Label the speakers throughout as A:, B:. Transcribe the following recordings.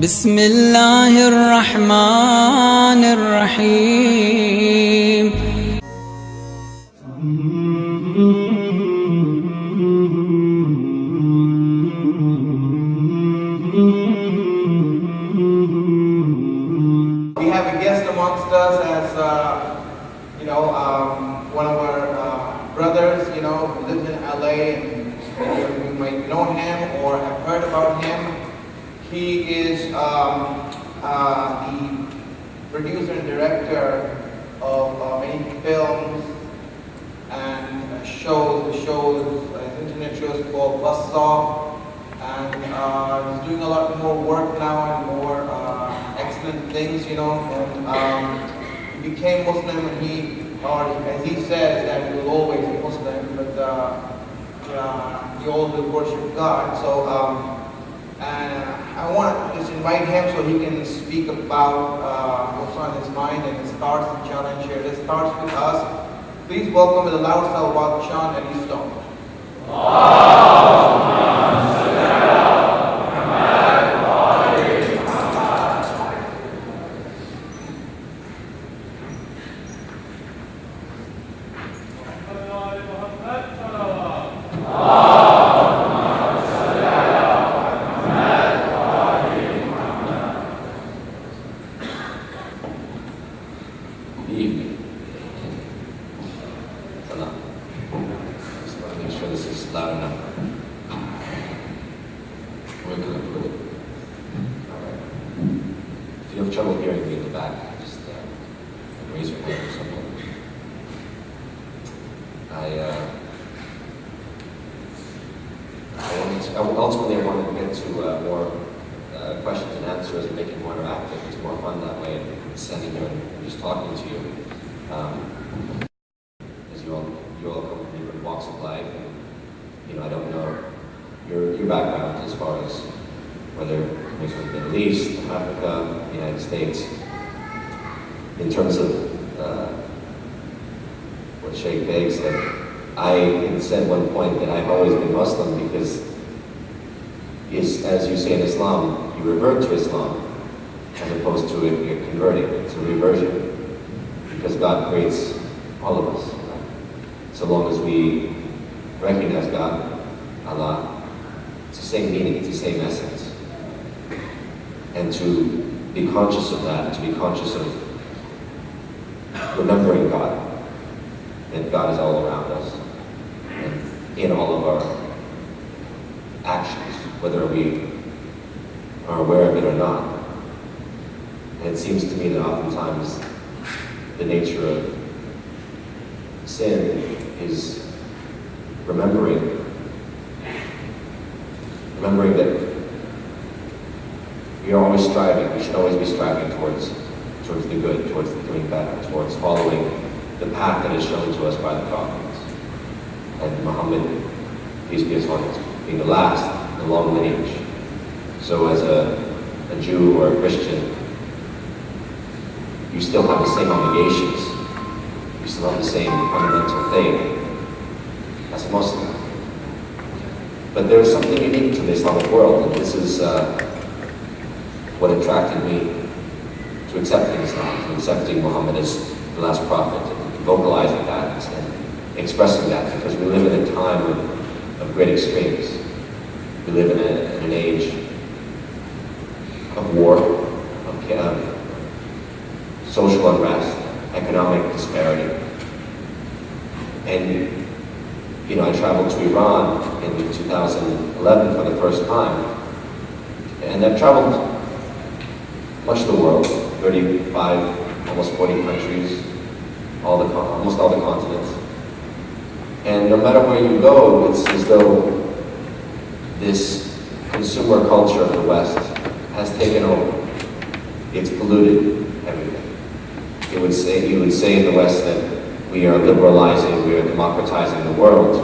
A: بسم الله الرحمن الرحيم.
B: We have a guest amongst us as, one of our brothers, who lives in LA, and many of you might know him or have heard about him. He is the producer and director of many films and shows, internet shows called Buzzsaw, and he's doing a lot more work now and more excellent things, and he became Muslim, and as he says, that he will always be Muslim, but he always worship God. So, and I want to just invite him so he can speak about what's on his mind and his thoughts and challenge here. It starts with us. Please welcome with a loud salawat, Sean and Stone.
C: Ultimately, I wanted to get to more questions and answers and make it more interactive. It's more fun that way than standing here and just talking to you. As you all come from different walks of life, and I don't know your background as far as whether it's from the Middle East, Africa, the United States. In terms of what Sheikh Beg said, I had said one point that I've always been Muslim because as you say in Islam, you revert to Islam as opposed to it converting. It's a reversion because God creates all of us. So long as we recognize God, Allah, it's the same meaning, it's the same essence. And to be conscious of that, to be conscious of remembering God, that God is all around us and in all of our actions, whether we are aware of it or not. And it seems to me that oftentimes the nature of sin is remembering that we are always striving, we should always be striving towards the good, towards doing better, towards following the path that is shown to us by the prophets. And Muhammad, peace be upon him, being the last, the long lineage. So as a Jew or a Christian, you still have the same obligations. You still have the same fundamental faith as a Muslim. But there is something unique to the Islamic world, and this is what attracted me to accepting Islam, to accepting Muhammad as the last prophet, and vocalizing that and expressing that, because we live in a time of great extremes. We live in an age of war, of social unrest, economic disparity. And, I traveled to Iran in 2011 for the first time. And I've traveled much of the world, 35, almost 40 countries, almost all the continents. And no matter where you go, it's as though this consumer culture of the West has taken over. It's polluted everything. You would say in the West that we are liberalizing, we are democratizing the world.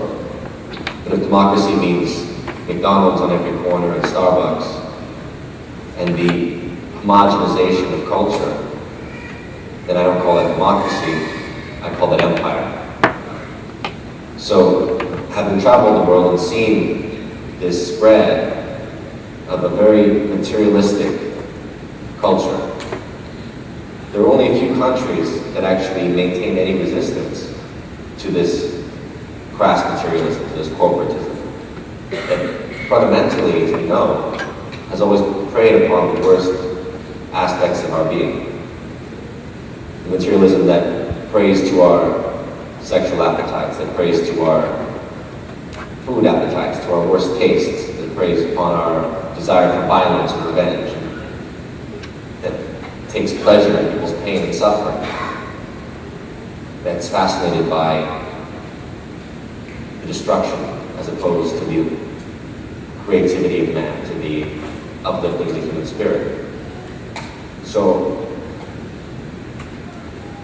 C: But if democracy means McDonald's on every corner and Starbucks, and the homogenization of culture, then I don't call it democracy, I call it empire. So, having traveled the world and seen this spread of a very materialistic culture. There are only a few countries that actually maintain any resistance to this crass materialism, to this corporatism, that fundamentally, as we know, has always preyed upon the worst aspects of our being. The materialism that preys to our sexual appetites, that preys to our food appetites, to our worst tastes, that preys upon our desire for violence and revenge, that takes pleasure in people's pain and suffering, that's fascinated by the destruction as opposed to the creativity of man, to the uplifting of the human spirit. So,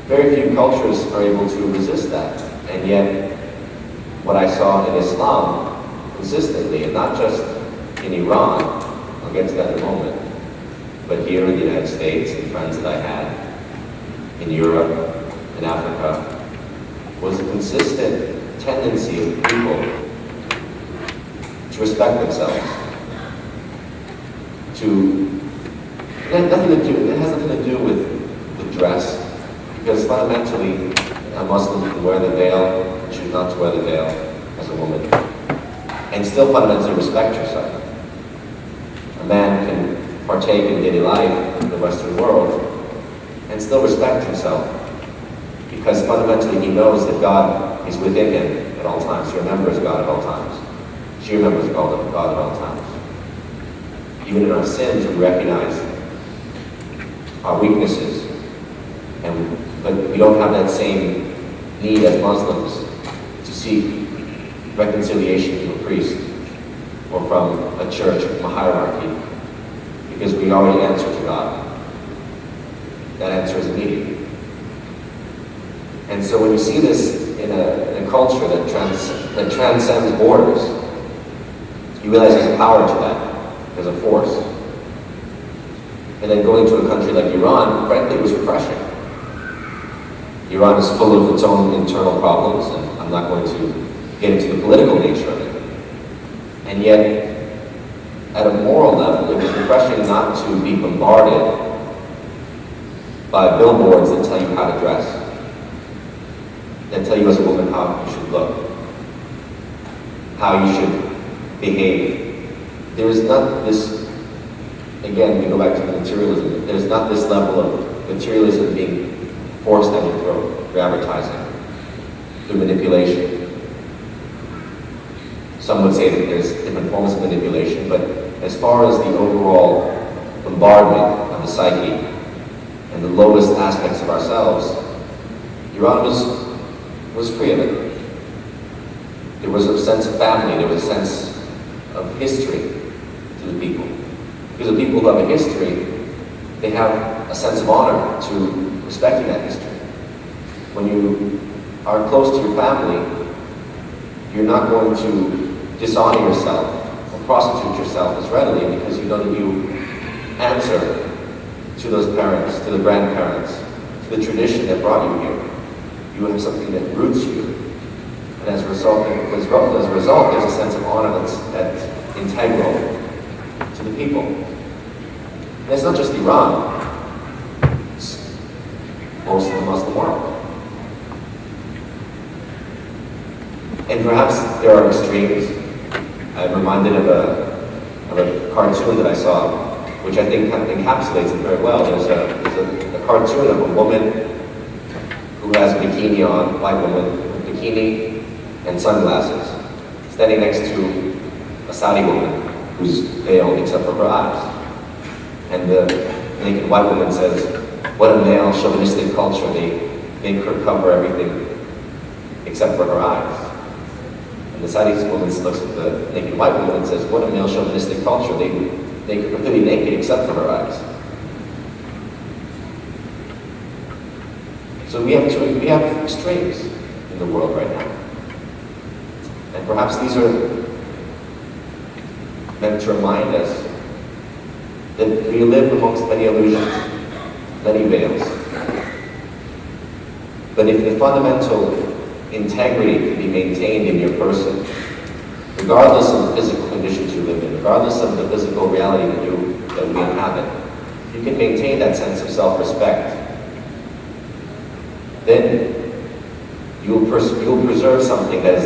C: very few cultures are able to resist that, and yet what I saw in Islam consistently, and not just in Iran, I'll get to that in a moment, but here in the United States and friends that I had in Europe, in Africa, was a consistent tendency of people to respect themselves, it has nothing to do with dress, because fundamentally a Muslim can wear the veil, choose not to wear the veil as a woman, and still fundamentally respect yourself. A man can partake in daily life in the Western world and still respect himself, because fundamentally he knows that God is within him at all times. He remembers God at all times. She remembers God at all times. Even in our sins, we recognize our weaknesses, but we don't have that same need as Muslims to seek reconciliation from a priest or from a church, from a hierarchy, because we already answer to God. That answer is immediate. And so when you see this in a culture that transcends borders, you realize there's a power to that. There's a force. And then going to a country like Iran, frankly, it was refreshing. Iran is full of its own internal problems, and I'm not going to get into the political nature of it. And yet, at a moral level, it was refreshing not to be bombarded by billboards that tell you how to dress, that tell you as a woman how you should look, how you should behave. There is not this, again, we go back to the materialism, there's not this level of materialism being forced down your throat through advertising, through manipulation. Some would say that there's different forms of manipulation, but as far as the overall bombardment of the psyche and the lowest aspects of ourselves, Iran was free of it. There was a sense of family, there was a sense of history to the people. Because the people who have a history, they have a sense of honor to respecting that history. When you are close to your family, you're not going to dishonor yourself or prostitute yourself as readily, because you know that you answer to those parents, to the grandparents, to the tradition that brought you here. You have something that roots you. And as a result, there's a sense of honor that's integral to the people. And it's not just Iran, it's most of the Muslim world. And perhaps there are extremes. I'm reminded of a cartoon that I saw, which I think kind of encapsulates it very well. There's a cartoon of a woman who has a bikini on, white woman with bikini and sunglasses, standing next to a Saudi woman who's veiled except for her eyes. And the naked white woman says, "What a male chauvinistic culture, they make her cover everything except for her eyes." And the Saudi woman looks at the naked white woman and says, "What a male chauvinistic culture, they make her completely naked except for her eyes." So we have extremes in the world right now. And perhaps these are meant to remind us that we live amongst many illusions, many veils. But if the fundamental integrity can be maintained in your person, regardless of the physical conditions you live in, regardless of the physical reality that we inhabit, if you can maintain that sense of self-respect, then you'll preserve something that is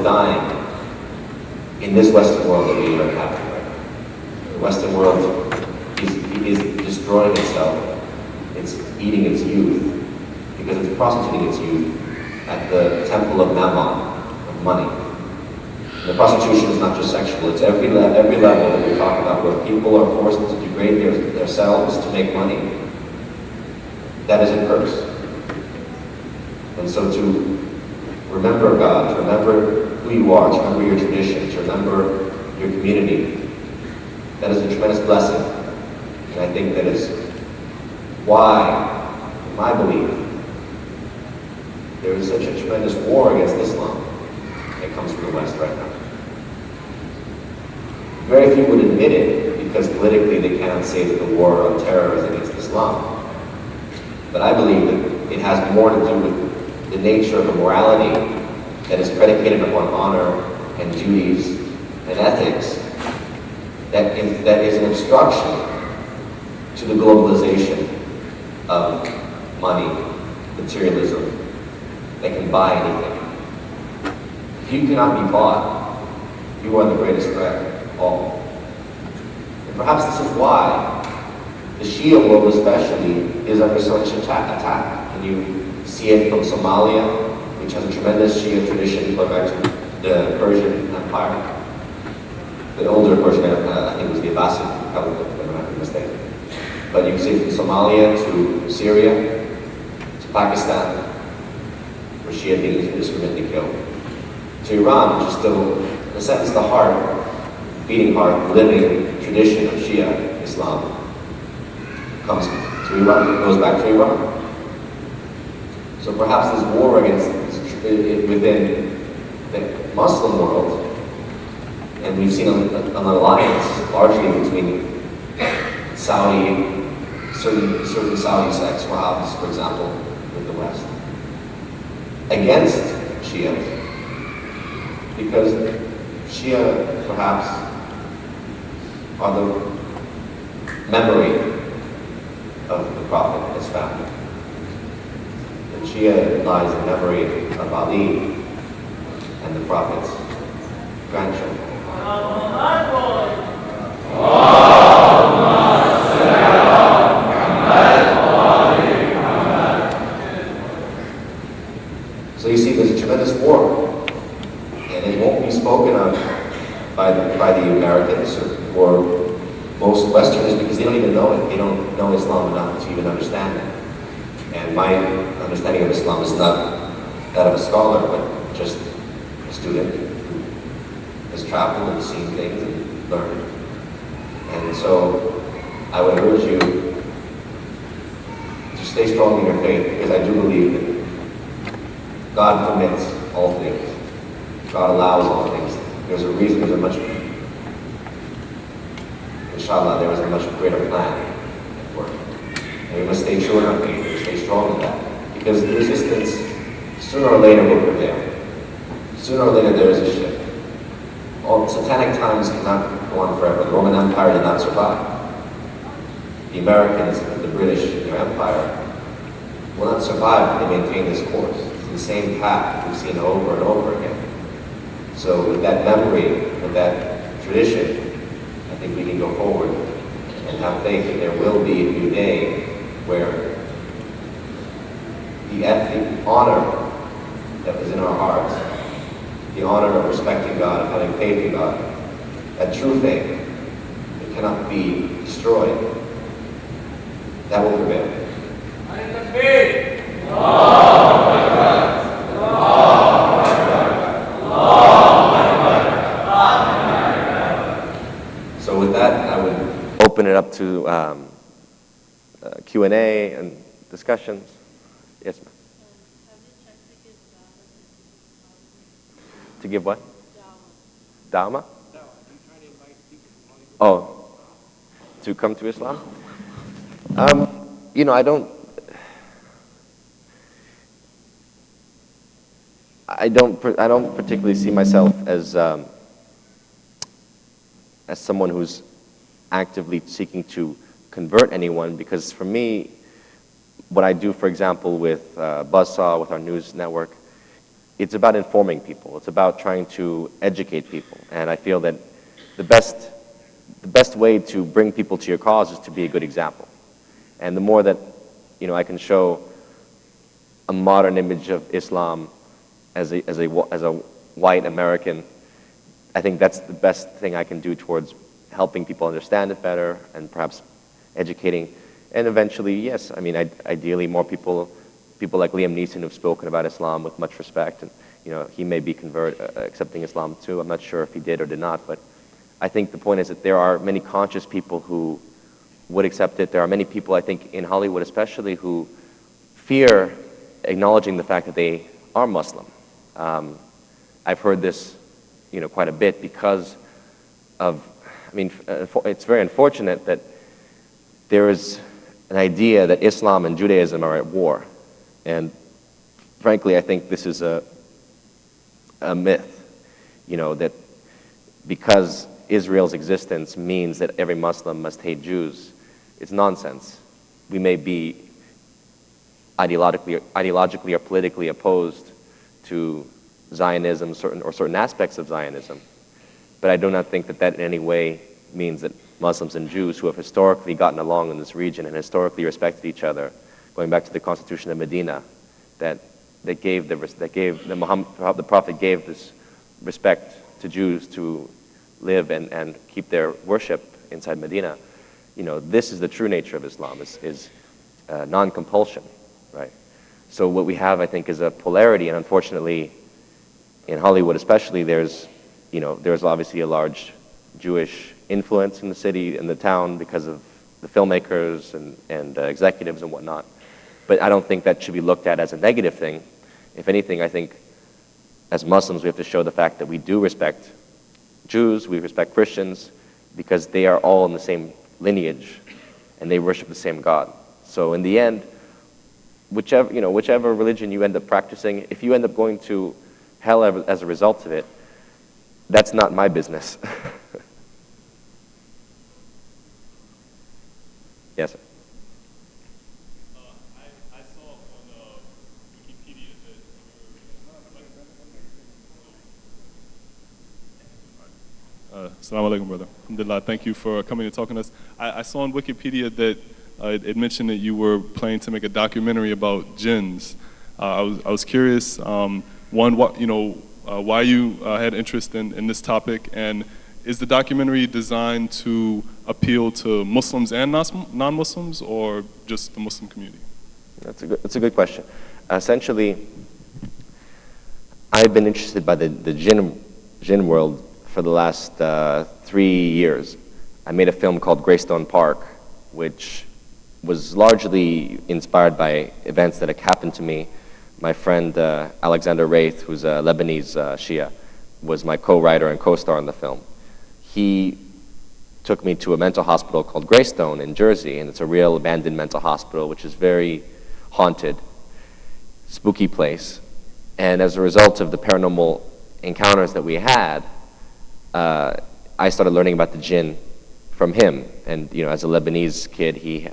C: dying in this Western world that we are inhabiting right now. The Western world is destroying itself. It's eating its youth because it's prostituting its youth at the temple of mammon, of money. And the prostitution is not just sexual, it's every level that we talk about where people are forced to degrade themselves to make money. That is a curse. And so to remember God, to remember who you are, to remember your tradition, to remember your community, that is a tremendous blessing. And I think that is why, in my belief, there is such a tremendous war against Islam that comes from the West right now. Very few would admit it because politically they cannot say that the war on terror is against Islam. But I believe that it has more to do with the nature of a morality that is predicated upon honor and duties and ethics that is an obstruction to the globalization of money, materialism, that can buy anything. If you cannot be bought, you are the greatest threat of all. And perhaps this is why the Shia world especially is under such attack. And you see it from Somalia, which has a tremendous Shia tradition going back to the Persian Empire. The older Persian Empire, I think it was the Abbasid, probably, if I'm not mistaken. But you see it from Somalia to Syria to Pakistan, where Shia being indiscriminately killed, to Iran, which is still, in a sense, the heart, beating heart, living tradition of Shia Islam, comes to Iran, goes back to Iran. So perhaps this war against within the Muslim world, and we've seen an alliance largely between certain Saudi sects, Wahhabis, for example, with the West, against Shia, because Shia perhaps are the memory of the Prophet and his family. And Shia lies in memory of Ali and the Prophet's grandchildren. So you see, there's a tremendous war, and it won't be spoken of by the Americans or most Westerners because they don't even know it. They don't know Islam enough to even understand it. And my understanding of Islam is not that of a scholar, but just a student who has traveled and seen things and learned. And so I would urge you to stay strong in your faith, because I do believe that God permits all things. God allows all things. There's a reason, inshallah, there is a much greater plan at work. And we must stay true in our faith and stay strong in that. Because the resistance, sooner or later, will prevail. Sooner or later, there is a shift. All satanic times cannot go on forever. The Roman Empire did not survive. The Americans and the British in their empire will not survive if they maintain this course. It's the same path we've seen over and over again. So with that memory, with that tradition, I think we can go forward and have faith that there will be a new day where the honor that was in our hearts, the honor of respecting God, of having faith in God, that true thing that cannot be destroyed, that will prevail. So with that, I would open it up to Q&A and discussions. Yes, ma'am. To give what? Dawah? Oh, to come to Islam? I don't particularly see myself as someone who's actively seeking to convert anyone, because for me, what I do, for example, with Buzzsaw, with our news network, it's about informing people. It's about trying to educate people. And I feel that the best way to bring people to your cause is to be a good example. And the more that, you know, I can show a modern image of Islam as a white American, I think that's the best thing I can do towards helping people understand it better and perhaps educating. And eventually, yes, I mean, ideally more people like Liam Neeson who've spoken about Islam with much respect, and you know, he may be accepting Islam too. I'm not sure if he did or did not, but I think the point is that there are many conscious people who would accept it. There are many people, I think, in Hollywood especially, who fear acknowledging the fact that they are Muslim. I've heard this, you know, quite a bit because of, I mean, it's very unfortunate that there is an idea that Islam and Judaism are at war. And frankly, I think this is a myth, you know, that because Israel's existence means that every Muslim must hate Jews. It's nonsense. We may be ideologically or politically opposed to Zionism, certain aspects of Zionism, but I do not think that that in any way means that Muslims and Jews who have historically gotten along in this region and historically respected each other, going back to the Constitution of Medina, the Prophet gave this respect to Jews to live and keep their worship inside Medina. You know, this is the true nature of Islam, is non-compulsion, right? So what we have, I think, is a polarity, and unfortunately, in Hollywood especially, there's obviously a large Jewish influence in the city and the town because of the filmmakers and executives and whatnot. But I don't think that should be looked at as a negative thing. If anything, I think as Muslims we have to show the fact that we do respect Jews, we respect Christians, because they are all in the same lineage and they worship the same God. So in the end, whichever religion you end up practicing, if you end up going to hell as a result of it, that's not my business. Yes, sir.
D: I saw on Wikipedia that Assalamu alaikum, brother. Alhamdulillah, thank you for coming and talking to us. I saw on Wikipedia that it mentioned that you were planning to make a documentary about jinns. I was curious, why you had interest in this topic, and is the documentary designed to appeal to Muslims and non-Muslims, or just the Muslim community?
C: That's a good question. Essentially, I've been interested by the jinn world for the last 3 years. I made a film called Greystone Park, which was largely inspired by events that had happened to me. My friend Alexander Wraith, who's a Lebanese Shia, was my co-writer and co-star in the film. He took me to a mental hospital called Greystone in Jersey, and it's a real abandoned mental hospital, which is very haunted, spooky place. And as a result of the paranormal encounters that we had, I started learning about the jinn from him. And you know, as a Lebanese kid, he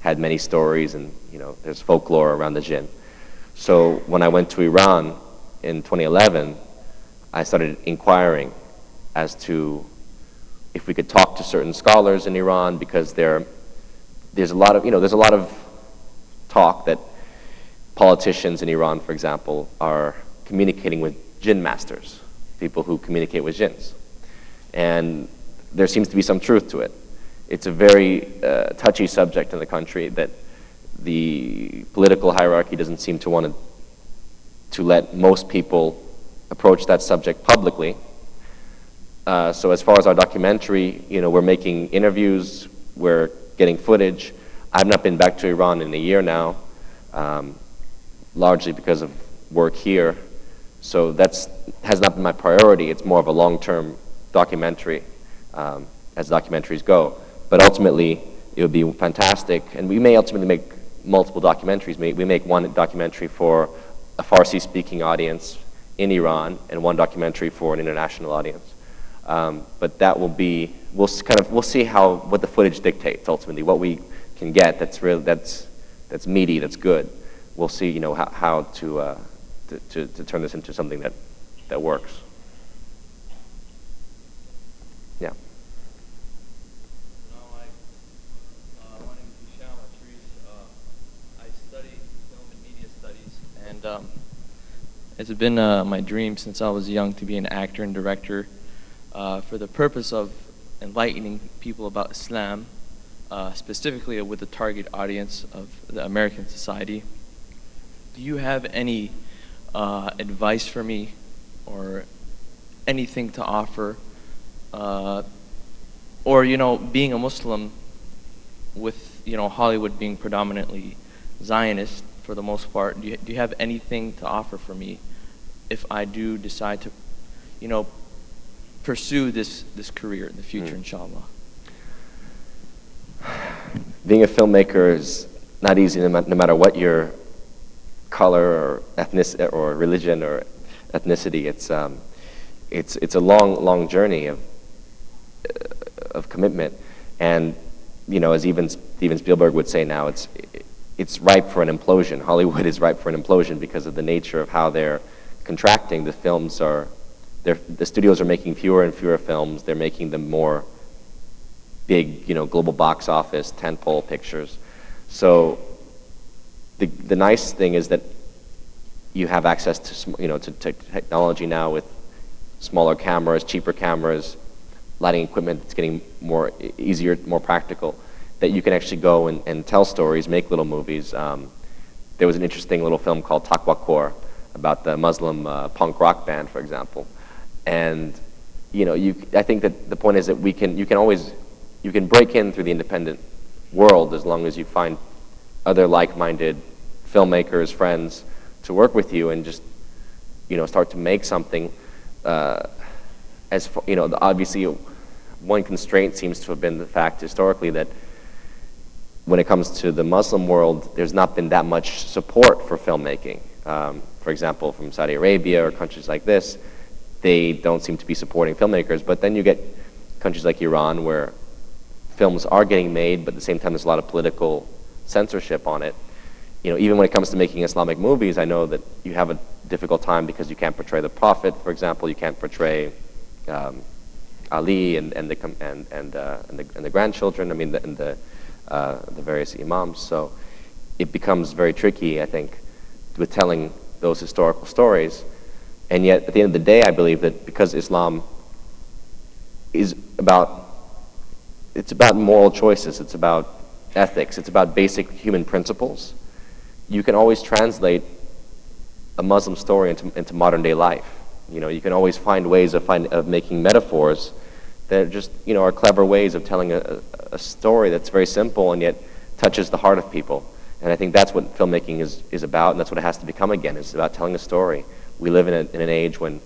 C: had many stories, and you know, there's folklore around the jinn. So when I went to Iran in 2011, I started inquiring as to if we could talk to certain scholars in Iran, because there's a lot of talk that politicians in Iran, for example, are communicating with jinn masters, people who communicate with jinns. And there seems to be some truth to it. It's a very touchy subject in the country that the political hierarchy doesn't seem to want to let most people approach that subject publicly. So as far as our documentary, you know, we're making interviews, we're getting footage. I've not been back to Iran in a year now, largely because of work here. So has not been my priority. It's more of a long-term documentary, as documentaries go. But ultimately, it would be fantastic, and we may ultimately make multiple documentaries. We make one documentary for a Farsi-speaking audience in Iran, and one documentary for an international audience. But that will be, we'll see what the footage dictates ultimately, what we can get that's meaty, that's good. We'll see, you know, how to turn this into something that works. Yeah.
E: My name is Shia. I study film and media studies, and it's been my dream since I was young to be an actor and director for the purpose of enlightening people about Islam, specifically with the target audience of the American society. Do you have any advice for me or anything to offer? Or, you know, being a Muslim with, you know, Hollywood being predominantly Zionist for the most part, do you have anything to offer for me if I do decide to, you know, pursue this career in the future, inshallah?
C: Being a filmmaker is not easy no matter what your color or ethnicity or religion or ethnicity. It's a long journey of commitment, and you know, as even Steven Spielberg would say now, it's ripe for an implosion. Hollywood is ripe for an implosion because of the nature of how they're contracting. The studios are making fewer and fewer films. They're making them more big, you know, global box office, tentpole pictures. So the nice thing is that you have access to, you know, to technology now with smaller cameras, cheaper cameras, lighting equipment that's getting easier, more practical, that you can actually go and tell stories, make little movies. There was an interesting little film called Takwakor about the Muslim punk rock band, for example. And you know, I think that the point is that you can break in through the independent world as long as you find other like-minded filmmakers, friends, to work with you and just, you know, start to make something. You know, obviously, one constraint seems to have been the fact historically that when it comes to the Muslim world, there's not been that much support for filmmaking. For example, from Saudi Arabia or countries like this, they don't seem to be supporting filmmakers. But then you get countries like Iran where films are getting made, but at the same time there's a lot of political censorship on it. You know, even when it comes to making Islamic movies, I know that you have a difficult time because you can't portray the Prophet, for example. You can't portray Ali and the grandchildren. I mean, the various imams. So it becomes very tricky, I think, with telling those historical stories. And yet, at the end of the day, I believe that because Islam is about moral choices, it's about ethics, it's about basic human principles, you can always translate a Muslim story into modern day life. You know, you can always find ways of making metaphors that just, you know, are clever ways of telling a story that's very simple and yet touches the heart of people. And I think that's what filmmaking is about, and that's what it has to become again. It's about telling a story. We live in an age when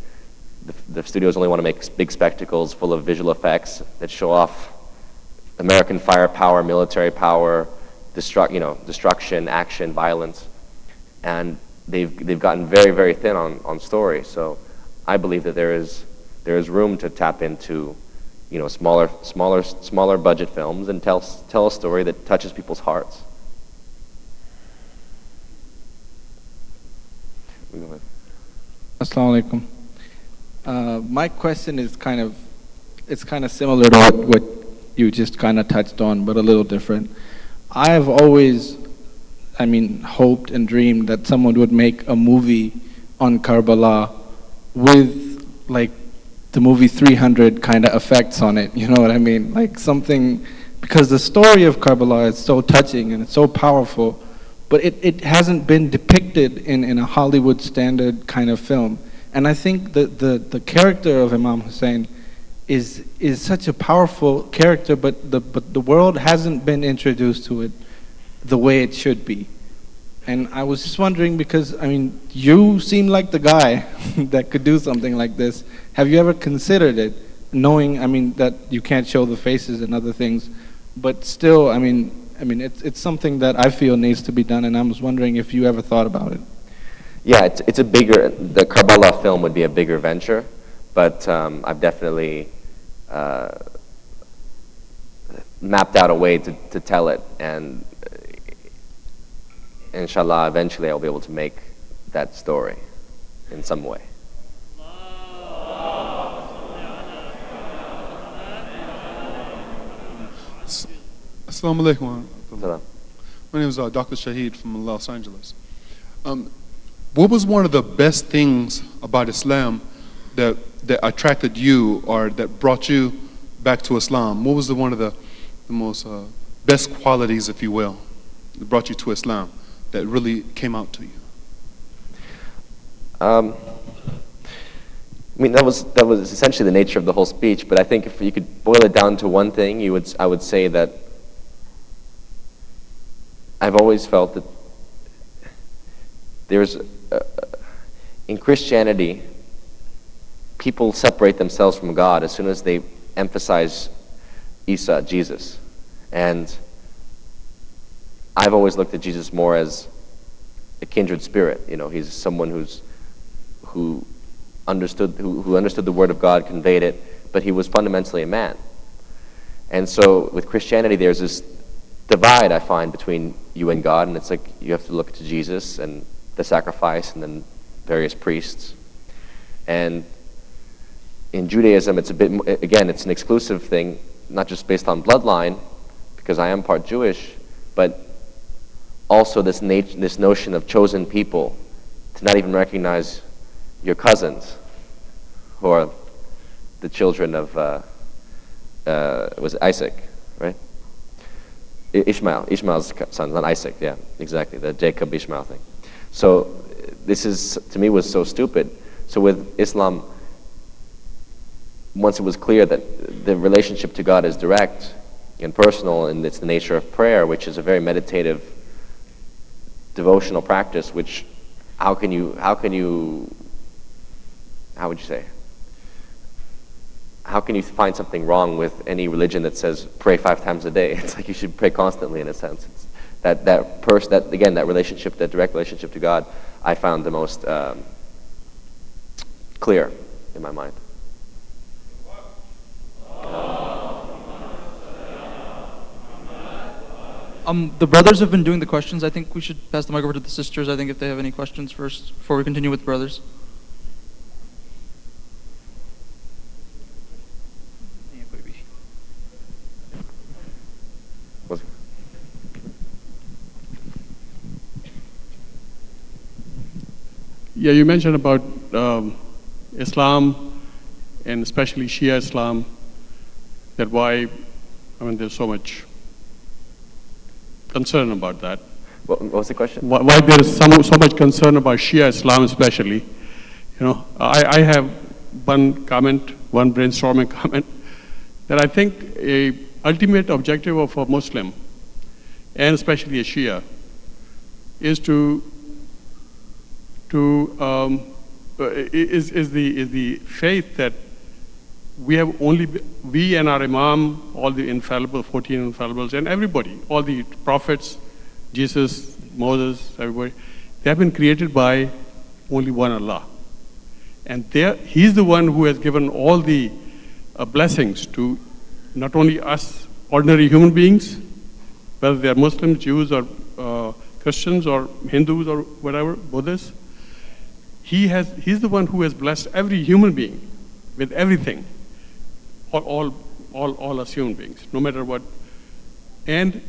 C: the studios only want to make big spectacles full of visual effects that show off American firepower, military power, destruction, action, violence, and they've gotten very, very thin on story. So I believe that there is room to tap into, you know, smaller budget films and tell a story that touches people's hearts.
F: Assalamu alaikum. My question is kind of similar to what you just kind of touched on, but a little different. I have always, hoped and dreamed that someone would make a movie on Karbala with like the movie 300 kind of effects on it. You know what I mean? Like something, because the story of Karbala is so touching and it's so powerful, but it hasn't been depicted in a Hollywood standard kind of film. And I think the character of Imam Hussein is such a powerful character, but the world hasn't been introduced to it the way it should be. And I was just wondering, because you seem like the guy that could do something like this. Have you ever considered it, knowing that you can't show the faces and other things, but still, it's something that I feel needs to be done, and I was wondering if you ever thought about it.
C: Yeah, the Karbala film would be a bigger venture, but I've definitely mapped out a way to tell it, and inshallah, eventually I'll be able to make that story in some way.
G: Assalamu alaikum.
C: Salam.
G: My name is Dr. Shahid from Los Angeles. What was one of the best things about Islam that attracted you or that brought you back to Islam? What was one of the most best qualities, if you will, that brought you to Islam that really came out to you?
C: I mean, that was essentially the nature of the whole speech. But I think if you could boil it down to one thing, I would say that I've always felt that there's in Christianity, people separate themselves from God as soon as they emphasize Isa, Jesus, and I've always looked at Jesus more as a kindred spirit. You know, he's someone who understood the word of God, conveyed it, but he was fundamentally a man. And so with Christianity, there's this divide, I find, between you and God, and it's like you have to look to Jesus and the sacrifice and then various priests. And in Judaism, it's a bit, again, it's an exclusive thing, not just based on bloodline, because I am part Jewish, but also this notion of chosen people, to not even recognize your cousins, who are the children of, was it Isaac, right? Ishmael's sons, not Isaac, yeah, exactly, the Jacob Ishmael thing. So this is, to me, was so stupid. So with Islam, once it was clear that the relationship to God is direct and personal, and it's the nature of prayer, which is a very meditative, devotional practice, which how would you say? How can you find something wrong with any religion that says pray 5 times a day? It's like you should pray constantly, in a sense. It's that relationship, that direct relationship to God, I found the most clear in my mind.
H: The brothers have been doing the questions. I think we should pass the mic over to the sisters, I think, if they have any questions first, before we continue with the brothers.
I: Yeah, you mentioned about Islam, and especially Shia Islam, that there's so much concern about that.
C: What was the question?
I: Why there is so much concern about Shia Islam especially. You know, I have one brainstorming comment, that I think a ultimate objective of a Muslim, and especially a Shia, is is the faith that we and our Imam, all the infallible, 14 infallibles, and everybody, all the prophets, Jesus, Moses, everybody, they have been created by only one Allah. And He's the one who has given all the blessings to not only us ordinary human beings, whether they are Muslims, Jews, or Christians, or Hindus, or whatever, Buddhists. He's the one who has blessed every human being with everything, all us human beings, no matter what. And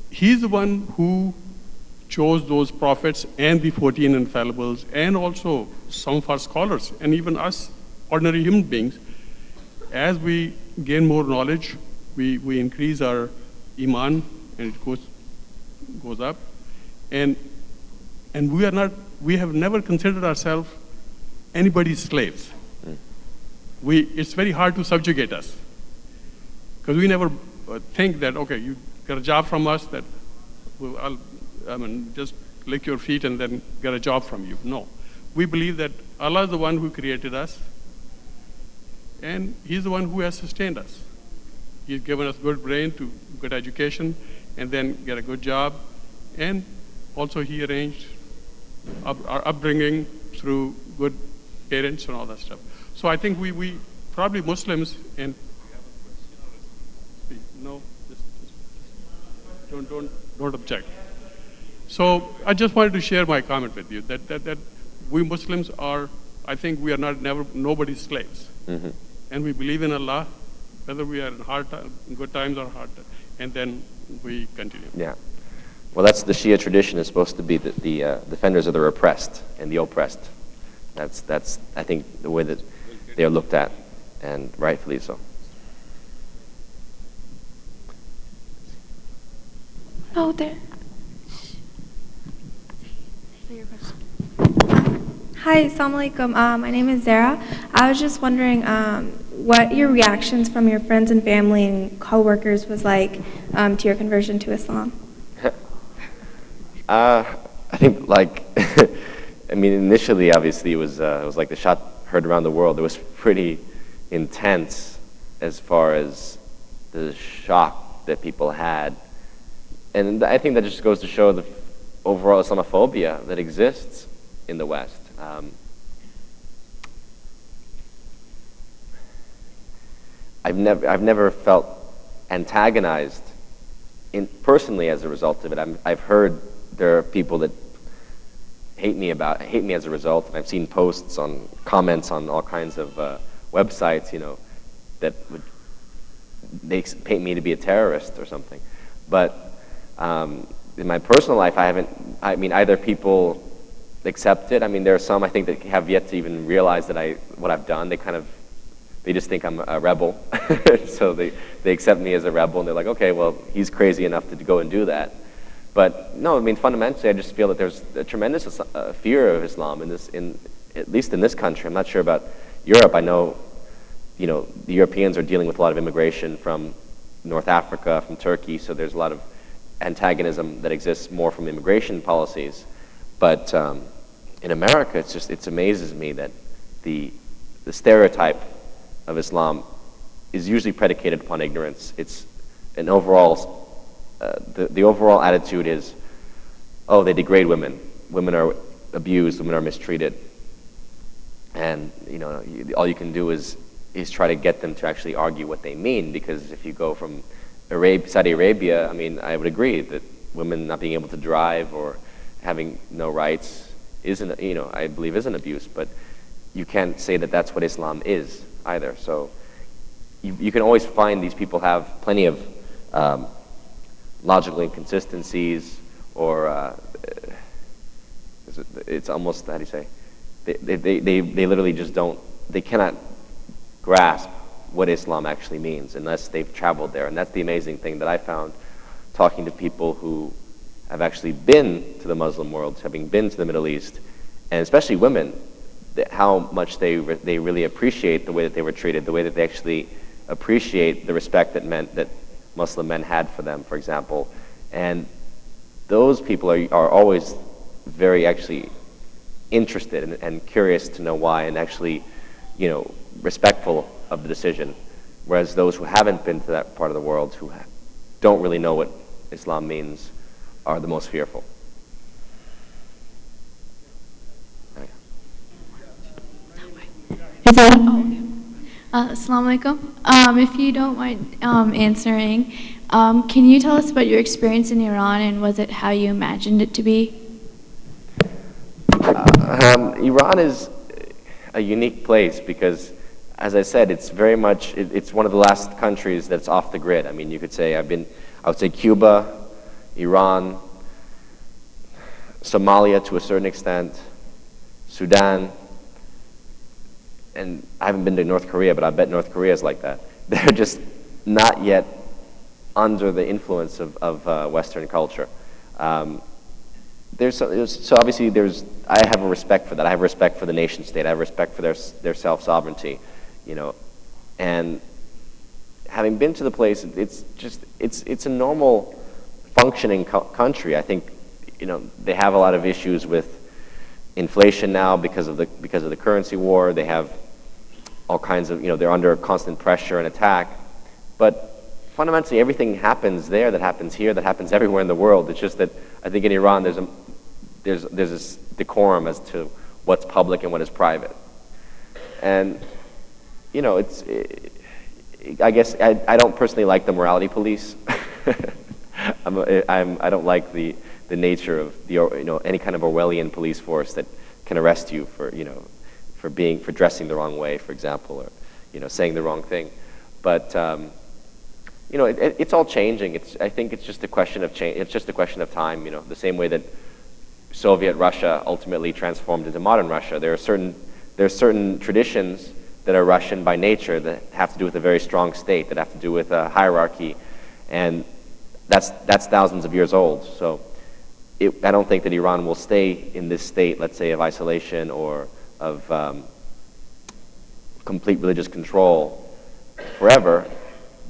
I: He's the one who chose those prophets and the 14 infallibles, and also some of our scholars, and even us ordinary human beings. As we gain more knowledge, we increase our iman, and it goes up. And we have never considered ourselves anybody's slaves. It's very hard to subjugate us, because we never think that, okay, you get a job from us, that just lick your feet and then get a job from you. No. We believe that Allah is the one who created us, and He's the one who has sustained us. He's given us good brain, to good education, and then get a good job. And also He arranged our upbringing through good parents and all that stuff. So I think we probably Muslims and no, just don't object. So I just wanted to share my comment with you that we Muslims are, I think we are never nobody's slaves, and we believe in Allah, whether we are in good times or hard times, and then we continue.
C: Yeah. Well, that's the Shia tradition is supposed to be the defenders of the repressed and the oppressed. That's I think the way that they are looked at, and rightfully so.
J: Oh, there. Hi, Assalamu alaikum. My name is Zara. I was just wondering what your reactions from your friends and family and coworkers was like to your conversion to Islam.
C: I think like, I mean, initially, obviously, it was like the shot heard around the world. It was pretty intense as far as the shock that people had. And I think that just goes to show the overall Islamophobia that exists in the West. I've never felt antagonized personally as a result of it. I've heard there are people that hate me as a result, and I've seen posts on comments on all kinds of websites, you know, that they paint me to be a terrorist or something. But in my personal life, I mean, either people accept it. I mean, there are some I think that have yet to even realize that what I've done. They just think I'm a rebel, so they accept me as a rebel, and they're like, okay, well, he's crazy enough to go and do that. But no, I mean, fundamentally, I just feel that there's a tremendous fear of Islam at least in this country. I'm not sure about Europe. I know, you know, the Europeans are dealing with a lot of immigration from North Africa, from Turkey, so there's a lot of antagonism that exists more from immigration policies. But in America, it amazes me that the stereotype of Islam is usually predicated upon ignorance. It's an overall, the overall attitude is, oh, they degrade women. Women are abused, women are mistreated. And, you know, all you can do is try to get them to actually argue what they mean, because if you go from Saudi Arabia, I mean, I would agree that women not being able to drive or having no rights isn't, you know, I believe is an abuse, but you can't say that that's what Islam is either. So you can always find these people have plenty of logical inconsistencies, or it's almost, how do you say, they literally just they cannot grasp what Islam actually means unless they've traveled there. And that's the amazing thing that I found talking to people who have actually been to the Muslim world, having been to the Middle East, and especially women, how much they really appreciate the way that they were treated, the way that they actually appreciate the respect that Muslim men had for them, for example. And those people are always very actually interested and curious to know why, and actually, you know, respectful of the decision, whereas those who haven't been to that part of the world, who don't really know what Islam means, are the most fearful.
K: Assalamu alaikum. If you don't mind answering, can you tell us about your experience in Iran, and was it how you imagined it to be?
C: Iran is a unique place because, as I said, it's very much, it's one of the last countries that's off the grid. I mean, you could say I would say Cuba, Iran, Somalia to a certain extent, Sudan, and I haven't been to North Korea, but I bet North Korea is like that. They're just not yet under the influence of Western culture. So obviously I have a respect for that. I have respect for the nation state. I have respect for their self-sovereignty, you know. And having been to the place, it's a normal functioning country. I think, you know, they have a lot of issues with inflation now because of the currency war. They have all kinds of, you know, they're under constant pressure and attack. But fundamentally, everything happens there that happens here, that happens everywhere in the world. It's just that I think in Iran there's this decorum as to what's public and what is private. And you know, I guess I don't personally like the morality police. I don't like the nature of any kind of Orwellian police force that can arrest you for for dressing the wrong way, for example, or saying the wrong thing. But it's all changing. I think it's just a question of change. It's just a question of time. The same way that Soviet Russia ultimately transformed into modern Russia. There are certain traditions that are Russian by nature that have to do with a very strong state, that have to do with a hierarchy, and that's thousands of years old. So I don't think that Iran will stay in this state, let's say, of isolation or of complete religious control forever.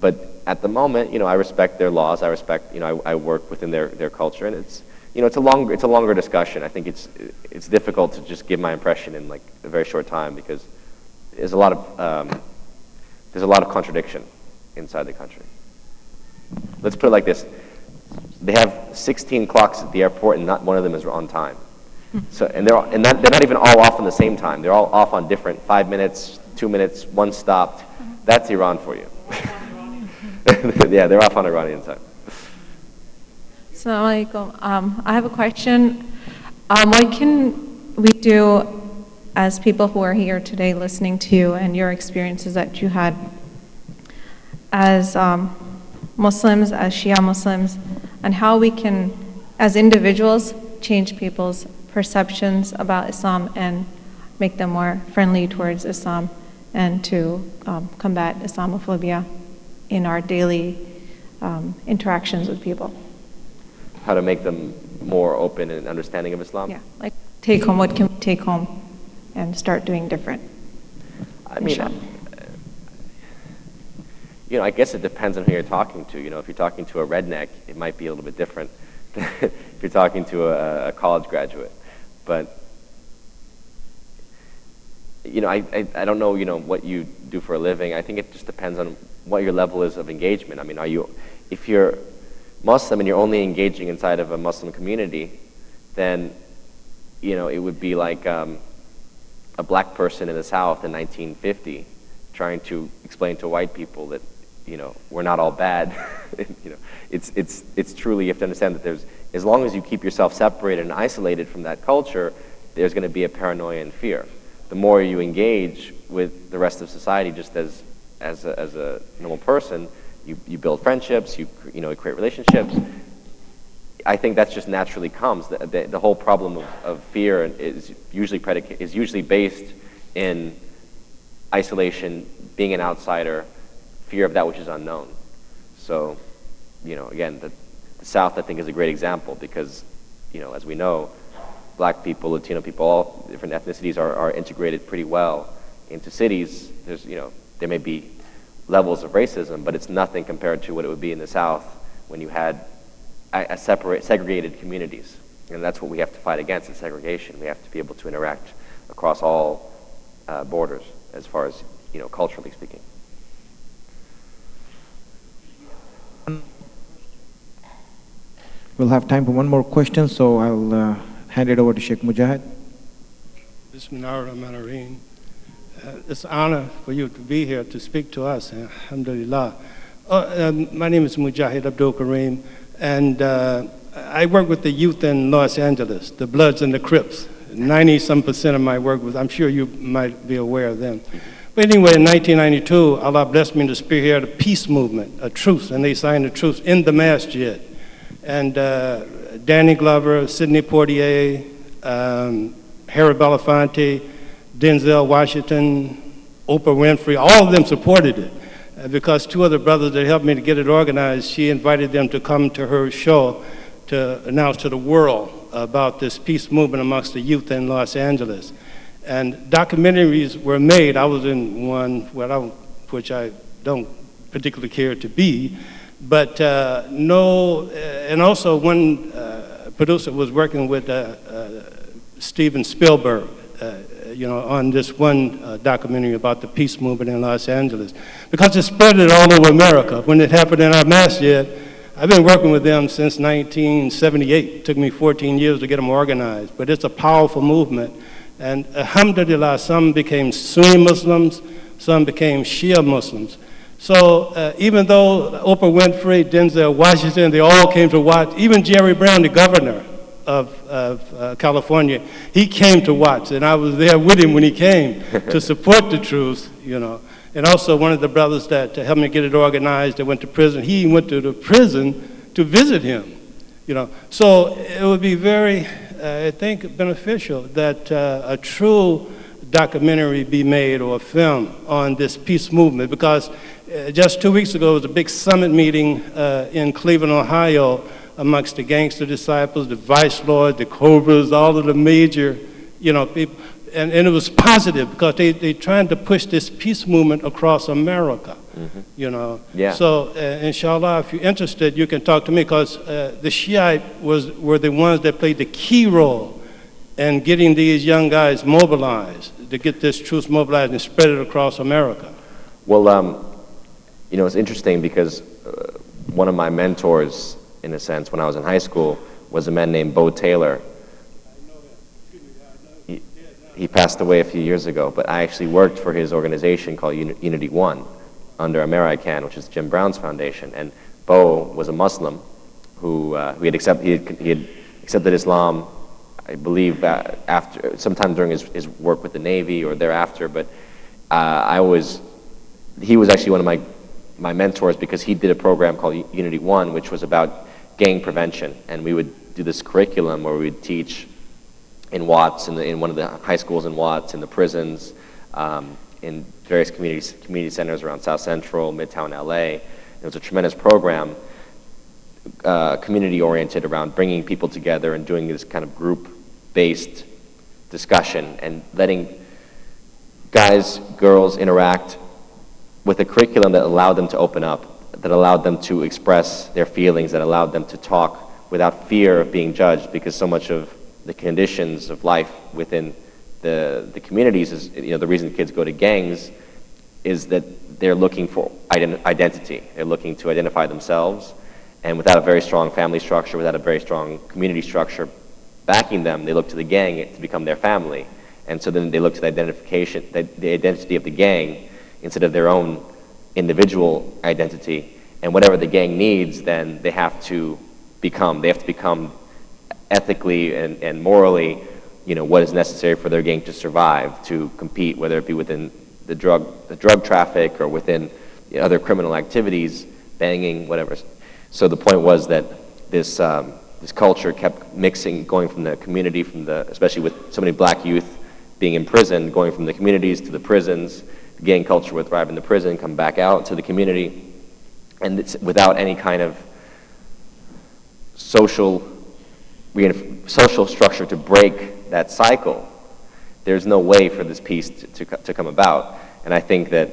C: But at the moment, I respect their laws. I respect, I work within their culture, and it's a longer discussion. I think it's difficult to just give my impression in like a very short time because there's a lot of contradiction inside the country. Let's put it like this: they have 16 clocks at the airport, and not one of them is on time. So, and they're not even all off on the same time. They're all off on different 5 minutes, 2 minutes, one stopped. That's Iran for you. Yeah, they're off on Iranian time.
L: Assalamu alaikum. I have a question. What can we do as people who are here today listening to you and your experiences that you had as Muslims, as Shia Muslims, and how we can, as individuals, change people's perceptions about Islam and make them more friendly towards Islam and to combat Islamophobia in our daily interactions with people.
C: How to make them more open and understanding of Islam?
L: Yeah, like take home, what can we take home and start doing different?
C: I mean, I guess it depends on who you're talking to. If you're talking to a redneck, it might be a little bit different than if you're talking to a college graduate. But, I don't know, what you do for a living. I think it just depends on what your level is of engagement. I mean, if you're Muslim and you're only engaging inside of a Muslim community, then, it would be like a black person in the South in 1950 trying to explain to white people that, we're not all bad. It's truly, you have to understand that as long as you keep yourself separated and isolated from that culture, there's going to be a paranoia and fear. The more you engage with the rest of society, just as a normal person, you build friendships, you create relationships. I think that just naturally comes. The whole problem of fear is usually based in isolation, being an outsider, fear of that which is unknown. So, again, the South, I think, is a great example because, as we know, black people, Latino people, all different ethnicities are integrated pretty well into cities. There may be levels of racism, but it's nothing compared to what it would be in the South when you had segregated communities. And that's what we have to fight against, is segregation. We have to be able to interact across all borders as far as, culturally speaking.
M: We'll have time for one more question, so I'll hand it over to Sheikh Mujahid.
N: Bismillahirrahmanirrahim. It's an honor for you to be here to speak to us. Alhamdulillah. My name is Mujahid Abdul Kareem, and I work with the youth in Los Angeles, the Bloods and the Crips. 90-some% of my work was, I'm sure you might be aware of them. But anyway, in 1992, Allah blessed me to spearhead a peace movement, a truce, and they signed a truce in the masjid. And Danny Glover, Sidney Poitier, Harry Belafonte, Denzel Washington, Oprah Winfrey, all of them supported it. Because two other brothers that helped me to get it organized, she invited them to come to her show to announce to the world about this peace movement amongst the youth in Los Angeles. And documentaries were made. I was in one which I don't particularly care to be, but and also one producer was working with Steven Spielberg, on this one documentary about the peace movement in Los Angeles, because it spread it all over America. When it happened in our masjid, I've been working with them since 1978. It took me 14 years to get them organized, but it's a powerful movement. And alhamdulillah, some became Sunni Muslims, some became Shia Muslims. So even though Oprah Winfrey, Denzel Washington, they all came to watch, even Jerry Brown, the governor of California, he came to watch, and I was there with him when he came to support the truth, you know. And also one of the brothers that helped me get it organized that went to prison, he went to the prison to visit him, you know. So it would be very, I think, beneficial that a true documentary be made or a film on this peace movement, because just 2 weeks ago, there was a big summit meeting in Cleveland, Ohio, amongst the gangster disciples, the vice lords, the cobras, all of the major, you know, people. And it was positive because they trying to push this peace movement across America, you know.
C: Yeah.
N: So, inshallah, if you're interested, you can talk to me, because the Shiite were the ones that played the key role in getting these young guys mobilized, to get this truth mobilized and spread it across America.
C: Well, you know, it's interesting because one of my mentors, in a sense, when I was in high school, was a man named Bo Taylor. He passed away a few years ago, but I actually worked for his organization called Unity One under American, which is Jim Brown's foundation. And Bo was a Muslim who he had accepted Islam, I believe, after sometime during his work with the Navy or thereafter. But he was actually one of my mentors, because he did a program called Unity One, which was about gang prevention, and we would do this curriculum where we would teach in Watts, in one of the high schools in Watts, in the prisons, in various community centers around South Central, Midtown LA. It was a tremendous program, community-oriented, around bringing people together and doing this kind of group-based discussion and letting guys, girls interact with a curriculum that allowed them to open up, that allowed them to express their feelings, that allowed them to talk without fear of being judged, because so much of the conditions of life within the communities is, you know, the reason kids go to gangs is that they're looking for identity. They're looking to identify themselves, and without a very strong family structure, without a very strong community structure backing them, they look to the gang to become their family. And so then they look to the identity of the gang instead of their own individual identity. And whatever the gang needs, then they have to become. They have to become ethically and morally, you know, what is necessary for their gang to survive, to compete, whether it be within the drug traffic or within, you know, other criminal activities, banging, whatever. So the point was that this culture kept mixing, going from the community, especially with so many black youth being in prison, going from the communities to the prisons. The gang culture would thrive in the prison, come back out to the community, and it's without any kind of social structure to break that cycle. There's no way for this peace to come about. And I think that,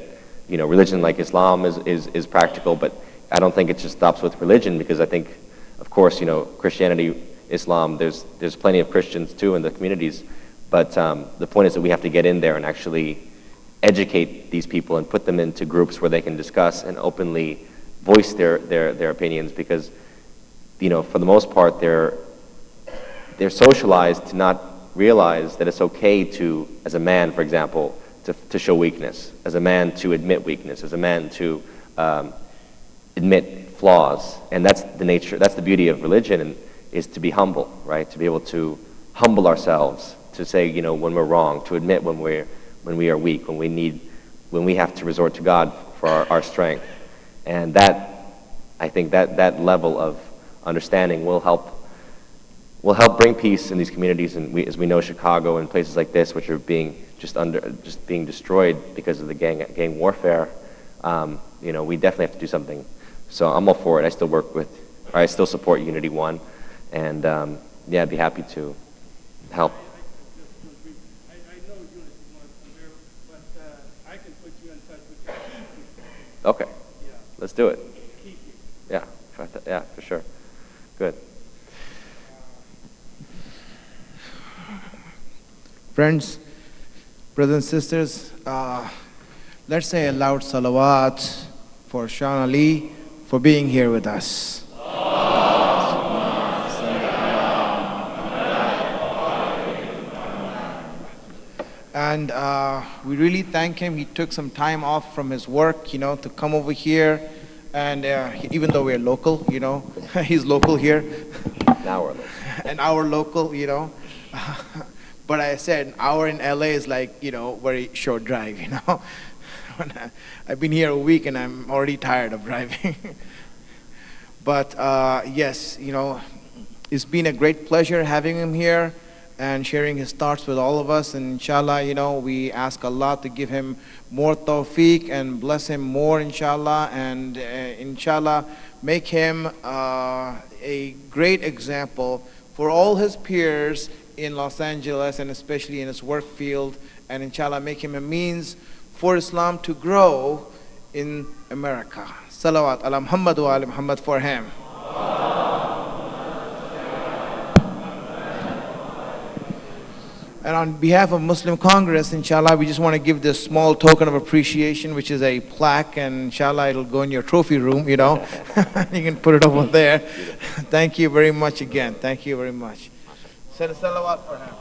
C: you know, religion like Islam is practical, but I don't think it just stops with religion, because I think, of course, you know, Christianity, Islam, there's plenty of Christians too in the communities, but the point is that we have to get in there and actually educate these people and put them into groups where they can discuss and openly voice their opinions, because, you know, for the most part, they're socialized to not realize that it's okay to, as a man, for example, to show weakness, as a man to admit weakness, as a man to admit flaws. And that's the nature, that's the beauty of religion, and is to be humble, right? To be able to humble ourselves, to say, you know, when we're wrong, to admit when we are weak, when we have to resort to God for our strength. And that, I think that level of understanding will help bring peace in these communities. And as we know, Chicago and places like this, which are being being destroyed because of the gang warfare, you know, we definitely have to do something. So I'm all for it. I still support Unity One, and yeah, I'd be happy to help. Okay, let's do it. Yeah, for sure. Good.
M: Friends, brothers and sisters, let's say a loud salawat for Sean Ali for being here with us. And we really thank him. He took some time off from his work, to come over here. And even though we're local, he's local here. An hour local, But I said, an hour in LA is like, very short drive, I've been here a week and I'm already tired of driving. But yes, it's been a great pleasure having him here and sharing his thoughts with all of us. And inshallah, we ask Allah to give him more tawfiq and bless him more, inshallah. And inshallah, make him a great example for all his peers in Los Angeles and especially in his work field. And inshallah, make him a means for Islam to grow in America. Salawat ala Muhammad wa ala Muhammad for him. And on behalf of Muslim Congress, inshallah, we just want to give this small token of appreciation, which is a plaque, and inshallah, it'll go in your trophy room, You can put it over there. Thank you very much again. Thank you very much. Send a salawat for him.